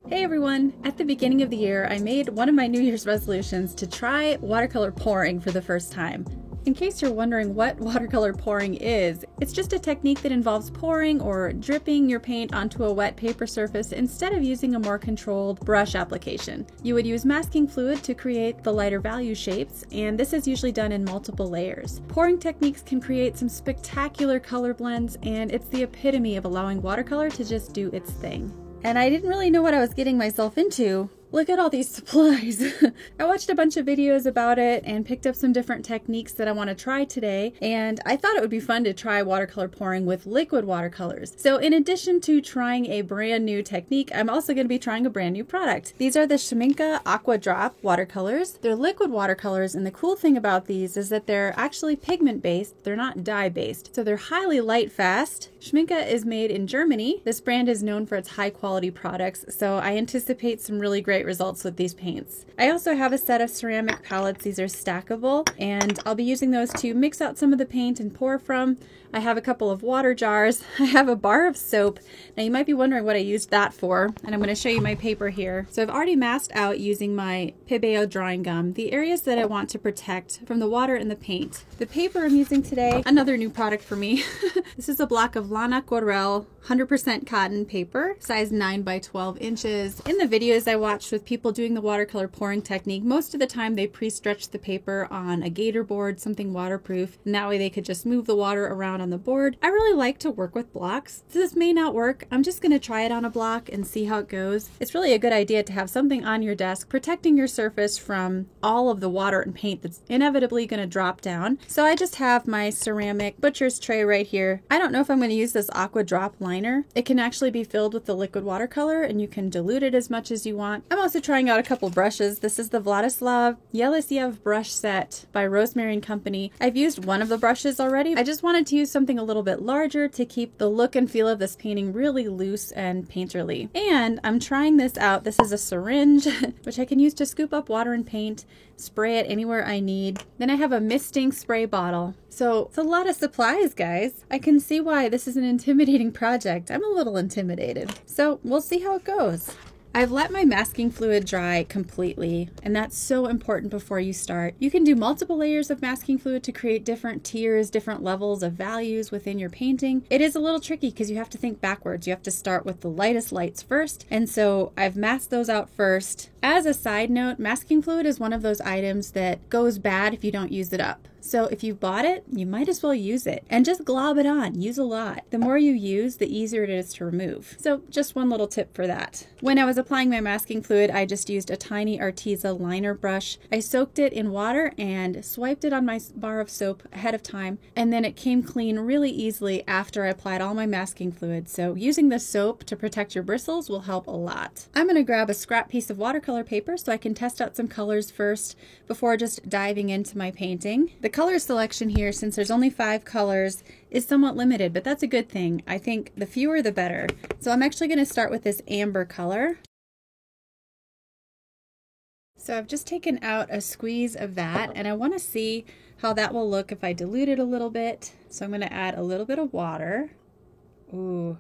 Hey everyone! At the beginning of the year, I made one of my New Year's resolutions to try watercolor pouring for the first time. In case you're wondering what watercolor pouring is, it's just a technique that involves pouring or dripping your paint onto a wet paper surface instead of using a more controlled brush application. You would use masking fluid to create the lighter value shapes, and this is usually done in multiple layers. Pouring techniques can create some spectacular color blends, and it's the epitome of allowing watercolor to just do its thing. And I didn't really know what I was getting myself into. Look at all these supplies. I watched a bunch of videos about it and picked up some different techniques that I want to try today, and I thought it would be fun to try watercolor pouring with liquid watercolors. So in addition to trying a brand new technique, I'm also going to be trying a brand new product. These are the Schmincke Aqua Drop watercolors. They're liquid watercolors, and the cool thing about these is that they're actually pigment based. They're not dye based. So they're highly light fast. Schmincke is made in Germany. This brand is known for its high quality products, so I anticipate some really great results with these paints. I also have a set of ceramic palettes. These are stackable, and I'll be using those to mix out some of the paint and pour from. I have a couple of water jars. I have a bar of soap. Now you might be wondering what I used that for, and I'm going to show you my paper here. So I've already masked out using my Pebeo drawing gum the areas that I want to protect from the water and the paint. The paper I'm using today, another new product for me. This is a block of Lana Corel 100% cotton paper, size 9 by 12 inches. In the videos I watched with people doing the watercolor pouring technique, most of the time they pre-stretched the paper on a gator board, something waterproof, and that way they could just move the water around on the board. I really like to work with blocks. So this may not work. I'm just going to try it on a block and see how it goes. It's really a good idea to have something on your desk protecting your surface from all of the water and paint that's inevitably going to drop down. So I just have my ceramic butcher's tray right here. I don't know if I'm going to use this Aqua Drop liner. It can actually be filled with the liquid watercolor, and you can dilute it as much as you want. I'm also trying out a couple brushes. This is the Vladislav Yeliseyev brush set by Rosemary & Company. I've used one of the brushes already. I just wanted to use something a little bit larger to keep the look and feel of this painting really loose and painterly. And I'm trying this out. This is a syringe, which I can use to scoop up water and paint, spray it anywhere I need. Then I have a misting spray bottle. So it's a lot of supplies, guys. I can see why this is an intimidating project. I'm a little intimidated. So we'll see how it goes. I've let my masking fluid dry completely, and that's so important before you start. You can do multiple layers of masking fluid to create different tiers, different levels of values within your painting. It is a little tricky because you have to think backwards. You have to start with the lightest lights first, and so I've masked those out first. As a side note, masking fluid is one of those items that goes bad if you don't use it up. So if you bought it, you might as well use it and just glob it on. Use a lot. The more you use, the easier it is to remove. So just one little tip for that. When I was applying my masking fluid, I just used a tiny Arteza liner brush. I soaked it in water and swiped it on my bar of soap ahead of time, and then it came clean really easily after I applied all my masking fluid. So using the soap to protect your bristles will help a lot. I'm going to grab a scrap piece of watercolor paper so I can test out some colors first before just diving into my painting. The color selection here, since there's only 5 colors, is somewhat limited, but that's a good thing. I think the fewer the better. So I'm actually going to start with this amber color. So I've just taken out a squeeze of that, and I want to see how that will look if I dilute it a little bit. So I'm going to add a little bit of water. Ooh,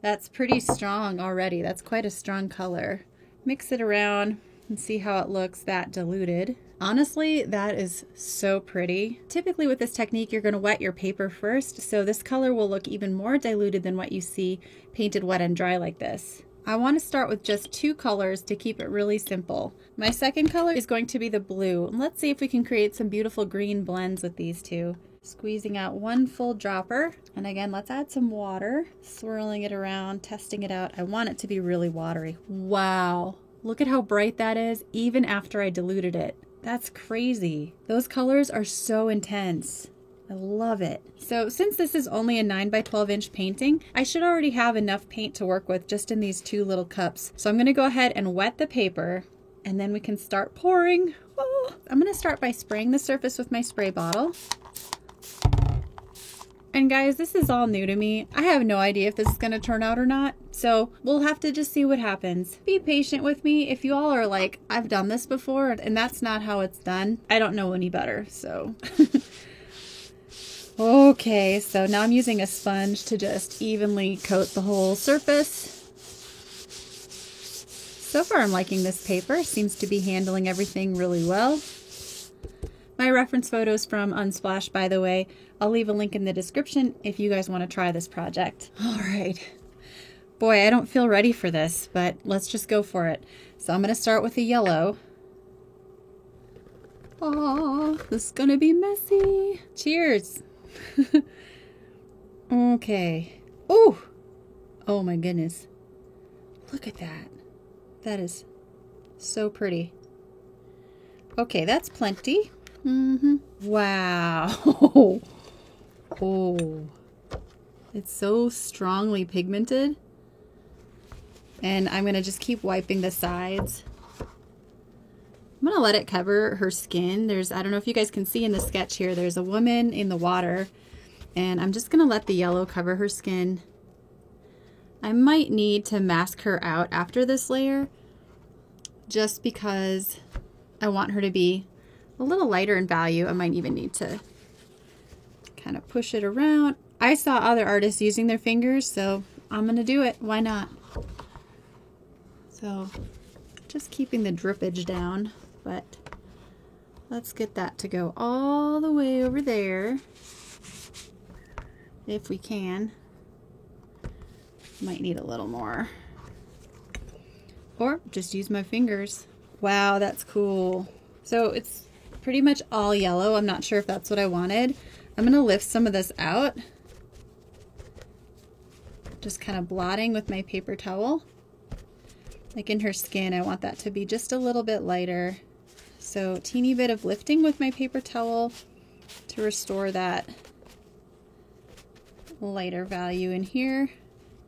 that's pretty strong already. That's quite a strong color. Mix it around and see how it looks that diluted. Honestly, that is so pretty. Typically with this technique, you're going to wet your paper first, so this color will look even more diluted than what you see painted wet and dry like this. I want to start with just 2 colors to keep it really simple. My second color is going to be the blue. Let's see if we can create some beautiful green blends with these two. Squeezing out 1 full dropper, and again, let's add some water, swirling it around, testing it out. I want it to be really watery. Wow, look at how bright that is even after I diluted it. That's crazy. Those colors are so intense. I love it. So since this is only a 9 by 12 inch painting, I should already have enough paint to work with just in these 2 little cups. So I'm going to go ahead and wet the paper, and then we can start pouring. Oh. I'm going to start by spraying the surface with my spray bottle. And guys, this is all new to me. I have no idea if this is going to turn out or not. So we'll have to just see what happens. Be patient with me. If you all are like, I've done this before and that's not how it's done, I don't know any better. So okay, so now I'm using a sponge to just evenly coat the whole surface. So far I'm liking this paper. Seems to be handling everything really well. My reference photos from Unsplash, by the way. I'll leave a link in the description if you guys want to try this project. All right. Boy, I don't feel ready for this, but let's just go for it. So I'm going to start with the yellow. Oh, this is going to be messy. Cheers. Okay. Oh, oh my goodness. Look at that. That is so pretty. Okay, that's plenty. Wow. Oh, it's so strongly pigmented. And I'm going to just keep wiping the sides. I'm going to let it cover her skin. I don't know if you guys can see in the sketch here, there's a woman in the water. And I'm just going to let the yellow cover her skin. I might need to mask her out after this layer, just because I want her to be a little lighter in value. I might even need to kind of push it around. I saw other artists using their fingers, so I'm going to do it. Why not? So just keeping the drippage down, but let's get that to go all the way over there. If we can. Might need a little more. Or just use my fingers. Wow, that's cool. So it's pretty much all yellow. I'm not sure if that's what I wanted. I'm going to lift some of this out. Just kind of blotting with my paper towel. Like in her skin, I want that to be just a little bit lighter. So teeny bit of lifting with my paper towel to restore that lighter value in here.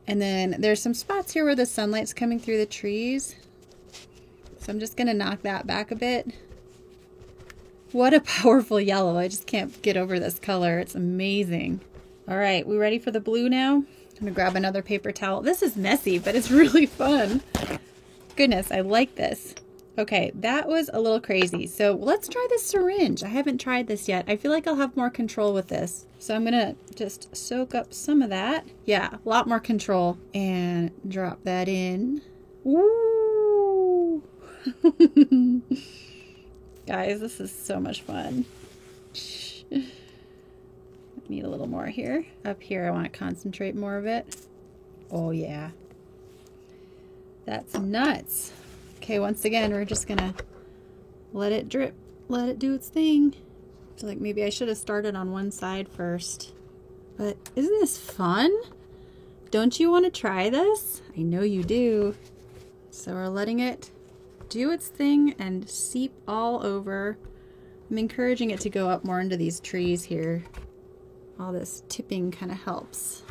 And then there's some spots here where the sunlight's coming through the trees. So I'm just going to knock that back a bit. What a powerful yellow. I just can't get over this color. It's amazing. All right, we ready for the blue now? I'm going to grab another paper towel. This is messy, but it's really fun. Goodness, I like this. Okay, that was a little crazy. So let's try this syringe. I haven't tried this yet. I feel like I'll have more control with this. So I'm gonna just soak up some of that. Yeah, a lot more control. And drop that in. Woo! Guys, this is so much fun. I need a little more here. Up here, I want to concentrate more of it. Oh yeah. That's nuts. Okay, once again, we're just gonna let it drip, let it do its thing. I feel like maybe I should have started on one side first. But isn't this fun? Don't you want to try this? I know you do. So we're letting it do its thing and seep all over. I'm encouraging it to go up more into these trees here. All this tipping kind of helps.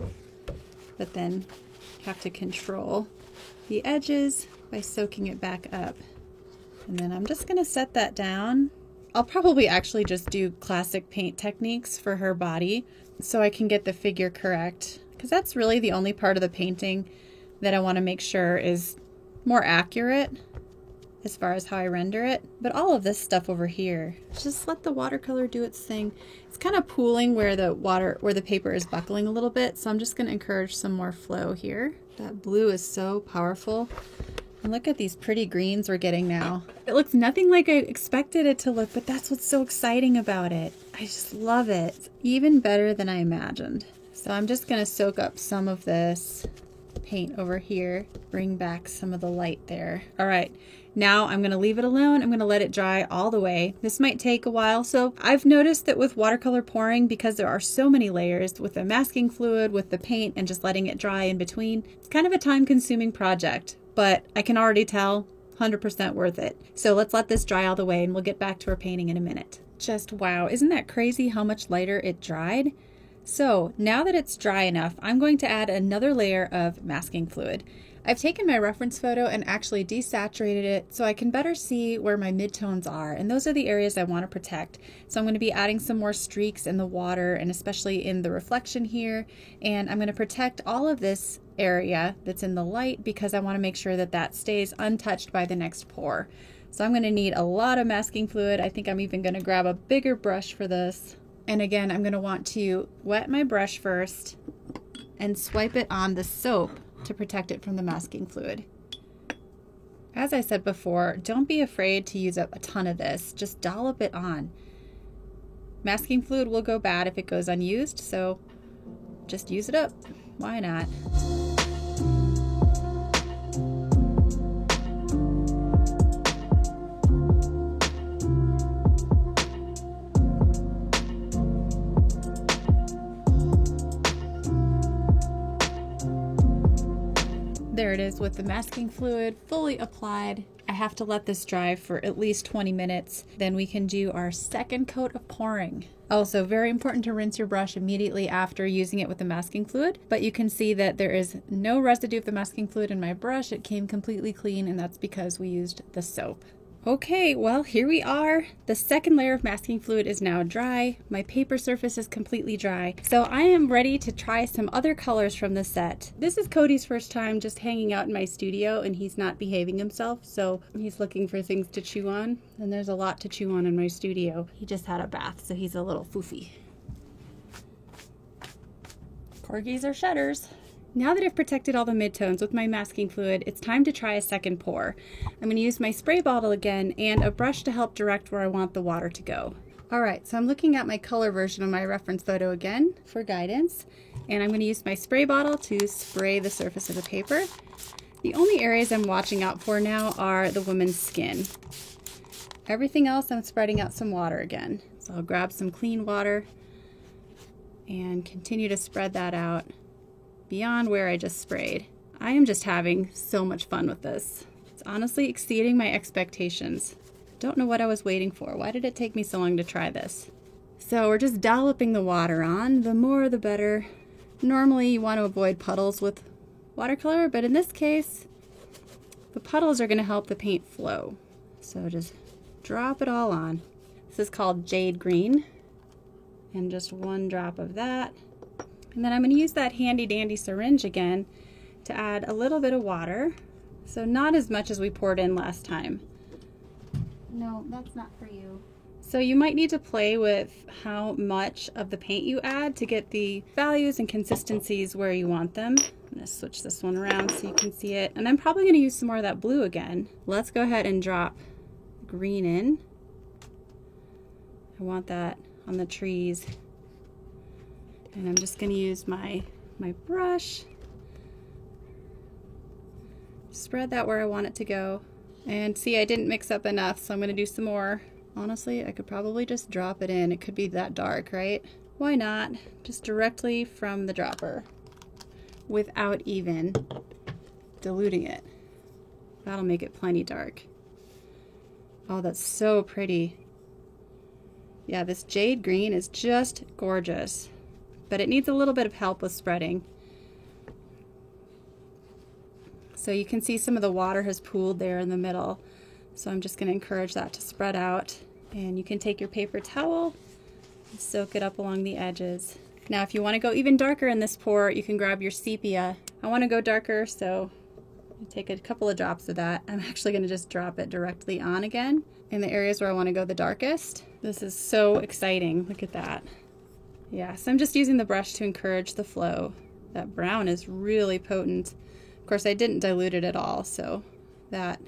But then you have to control the edges by soaking it back up. And then I'm just going to set that down. I'll probably actually just do classic paint techniques for her body so I can get the figure correct, because that's really the only part of the painting that I want to make sure is more accurate as far as how I render it. But all of this stuff over here, just let the watercolor do its thing. It's kind of pooling where the paper is buckling a little bit, so I'm just going to encourage some more flow here. That blue is so powerful. And look at these pretty greens we're getting now. It looks nothing like I expected it to look, but that's what's so exciting about it. I just love it. It's even better than I imagined. So I'm just going to soak up some of this paint over here, bring back some of the light there. All right, now I'm going to leave it alone. I'm going to let it dry all the way. This might take a while. So I've noticed that with watercolor pouring, because there are so many layers with the masking fluid, with the paint, and just letting it dry in between, it's kind of a time-consuming project. But I can already tell 100% worth it. So let's let this dry all the way and we'll get back to our painting in a minute. Just wow, isn't that crazy how much lighter it dried? So now that it's dry enough, I'm going to add another layer of masking fluid. I've taken my reference photo and actually desaturated it so I can better see where my midtones are, and those are the areas I want to protect. So I'm going to be adding some more streaks in the water and especially in the reflection here, and I'm going to protect all of this area that's in the light because I want to make sure that that stays untouched by the next pour. So I'm going to need a lot of masking fluid. I think I'm even going to grab a bigger brush for this. And again, I'm going to want to wet my brush first and swipe it on the soap to protect it from the masking fluid. As I said before, don't be afraid to use up a ton of this. Just dollop it on. Masking fluid will go bad if it goes unused, so just use it up. Why not? There it is with the masking fluid fully applied. I have to let this dry for at least 20 minutes. Then we can do our second coat of pouring. Also, very important to rinse your brush immediately after using it with the masking fluid, but you can see that there is no residue of the masking fluid in my brush. It came completely clean, and that's because we used the soap. Okay, well, here we are. The second layer of masking fluid is now dry. My paper surface is completely dry. So I am ready to try some other colors from the set. This is Cody's first time just hanging out in my studio, and he's not behaving himself, so he's looking for things to chew on. And there's a lot to chew on in my studio. He just had a bath, so he's a little foofy. Corgis are shudders. Now that I've protected all the midtones with my masking fluid, it's time to try a second pour. I'm going to use my spray bottle again and a brush to help direct where I want the water to go. Alright, so I'm looking at my color version of my reference photo again for guidance, and I'm going to use my spray bottle to spray the surface of the paper. The only areas I'm watching out for now are the woman's skin. Everything else I'm spreading out some water again. So I'll grab some clean water and continue to spread that out beyond where I just sprayed. I am just having so much fun with this. It's honestly exceeding my expectations. Don't know what I was waiting for. Why did it take me so long to try this? So we're just dolloping the water on. The more the better. Normally you want to avoid puddles with watercolor, but in this case, the puddles are going to help the paint flow. So just drop it all on. This is called Jade Green. And just one drop of that. And then I'm going to use that handy dandy syringe again to add a little bit of water. So not as much as we poured in last time. No, that's not for you. So you might need to play with how much of the paint you add to get the values and consistencies where you want them. I'm going to switch this one around so you can see it. And I'm probably going to use some more of that blue again. Let's go ahead and drop green in. I want that on the trees. And I'm just going to use my brush, spread that where I want it to go. And see, I didn't mix up enough, so I'm going to do some more. Honestly, I could probably just drop it in. It could be that dark, right? Why not? Just directly from the dropper without even diluting it. That'll make it plenty dark. Oh, that's so pretty. Yeah, this jade green is just gorgeous. But it needs a little bit of help with spreading. So you can see some of the water has pooled there in the middle. So I'm just going to encourage that to spread out. And you can take your paper towel and soak it up along the edges. Now if you want to go even darker in this pour, you can grab your sepia. I want to go darker, so take a couple of drops of that. I'm actually going to just drop it directly on again in the areas where I want to go the darkest. This is so exciting. Look at that. Yeah, so I'm just using the brush to encourage the flow. That brown is really potent. Of course, I didn't dilute it at all, so that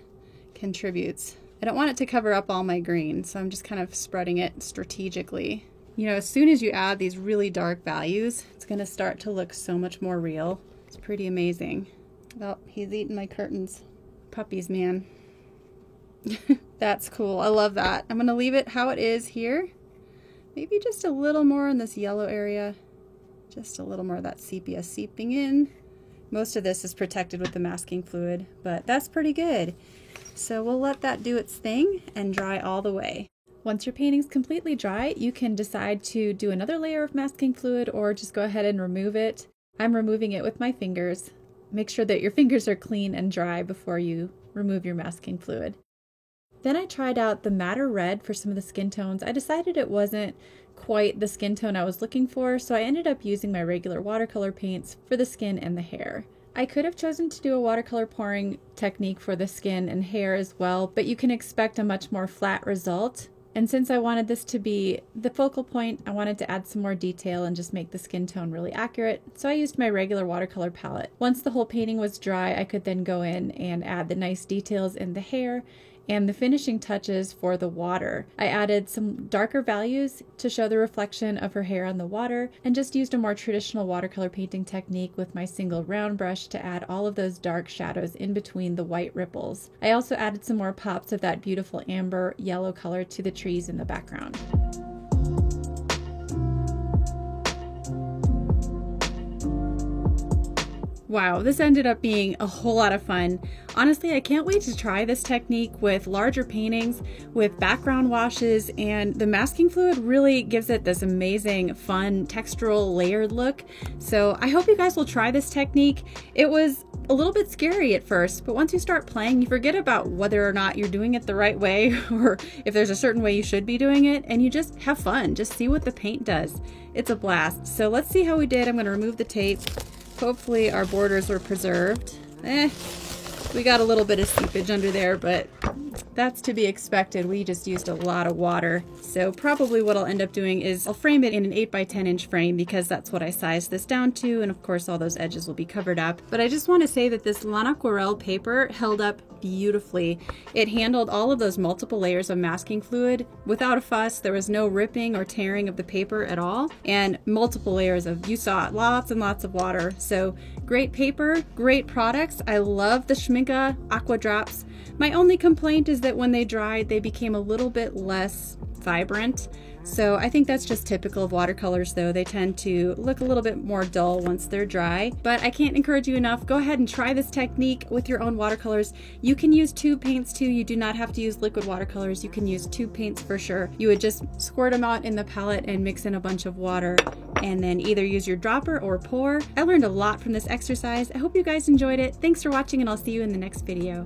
contributes. I don't want it to cover up all my green, so I'm just kind of spreading it strategically. You know, as soon as you add these really dark values, it's going to start to look so much more real. It's pretty amazing. Oh, he's eating my curtains. Puppies, man. That's cool. I love that. I'm going to leave it how it is here. Maybe just a little more in this yellow area. Just a little more of that sepia seeping in. Most of this is protected with the masking fluid, but that's pretty good. So we'll let that do its thing and dry all the way. Once your painting's completely dry, you can decide to do another layer of masking fluid or just go ahead and remove it. I'm removing it with my fingers. Make sure that your fingers are clean and dry before you remove your masking fluid. Then I tried out the Madder Red for some of the skin tones. I decided it wasn't quite the skin tone I was looking for, so I ended up using my regular watercolor paints for the skin and the hair. I could have chosen to do a watercolor pouring technique for the skin and hair as well, but you can expect a much more flat result And since I wanted this to be the focal point, I wanted to add some more detail and just make the skin tone really accurate. So I used my regular watercolor palette. Once the whole painting was dry, I could then go in and add the nice details in the hair and the finishing touches for the water. I added some darker values to show the reflection of her hair on the water, and just used a more traditional watercolor painting technique with my single round brush to add all of those dark shadows in between the white ripples. I also added some more pops of that beautiful amber yellow color to the trees in the background. Wow, this ended up being a whole lot of fun. Honestly, I can't wait to try this technique with larger paintings, with background washes, and the masking fluid really gives it this amazing, fun, textural, layered look. So I hope you guys will try this technique. It was a little bit scary at first, but once you start playing, you forget about whether or not you're doing it the right way or if there's a certain way you should be doing it, and you just have fun. Just see what the paint does. It's a blast. So let's see how we did. I'm going to remove the tape. Hopefully our borders were preserved. We got a little bit of seepage under there, but that's to be expected. We just used a lot of water. So probably what I'll end up doing is I'll frame it in an 8 by 10 inch frame because that's what I sized this down to, and of course all those edges will be covered up. But I just want to say that this Lanaquarelle paper held up beautifully. It handled all of those multiple layers of masking fluid without a fuss. There was no ripping or tearing of the paper at all, and multiple layers of, you saw it, lots and lots of water. So great paper, great products. I love the Schmincke Aqua Drops. My only complaint is that when they dried, they became a little bit less vibrant. So I think that's just typical of watercolors though. They tend to look a little bit more dull once they're dry, but I can't encourage you enough. Go ahead and try this technique with your own watercolors. You can use tube paints too. You do not have to use liquid watercolors. You can use tube paints for sure. You would just squirt them out in the palette and mix in a bunch of water and then either use your dropper or pour. I learned a lot from this exercise. I hope you guys enjoyed it. Thanks for watching, and I'll see you in the next video.